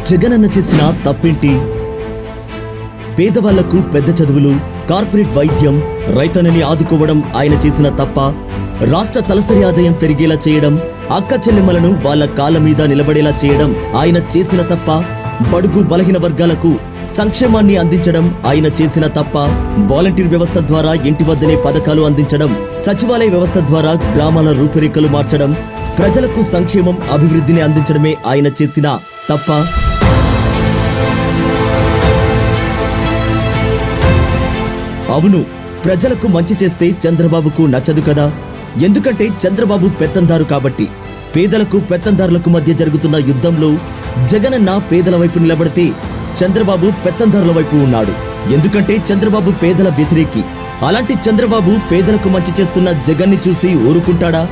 జగనన్న చేసిన తప్పేంటి? పేదవాళ్లకు పెద్ద చదువులు, కార్పొరేట్ వైద్యం, రైతన్నని ఆదుకోవడం ఆయన చేసిన తప్ప? రాష్ట్ర తలసరి ఆదాయం పెరిగేలా చేయడం, అక్క చెల్లెమ్మలను వాళ్ళ కాళ్ళ మీద నిలబడేలా చేయడం ఆయన చేసిన తప్ప? బడుగు బలహీన వర్గాలకు సంక్షేమాన్ని అందించడం ఆయన చేసిన తప్ప? వాలంటీర్ వ్యవస్థ ద్వారా ఇంటి వద్దనే పథకాలు అందించడం, సచివాలయ వ్యవస్థ ద్వారా గ్రామాల రూపురేఖలు మార్చడం, ప్రజలకు సంక్షేమం అభివృద్ధిని అందించడమే ఆయన చేసిన తప్ప? అవును, ప్రజలకు మంచి చేస్తే చంద్రబాబుకు నచ్చదు కదా. ఎందుకంటే చంద్రబాబు పెత్తందారు కాబట్టి. పేదలకు పెత్తందారులకు మధ్య జరుగుతున్న యుద్ధంలో జగనన్న పేదల వైపు నిలబడితే చంద్రబాబు పెత్తందారుల వైపు ఉన్నాడు. ఎందుకంటే చంద్రబాబు పేదల వ్యతిరేకి. అలాంటి చంద్రబాబు పేదలకు మంచి చేస్తున్న జగన్ని చూసి ఊరుకుంటాడా?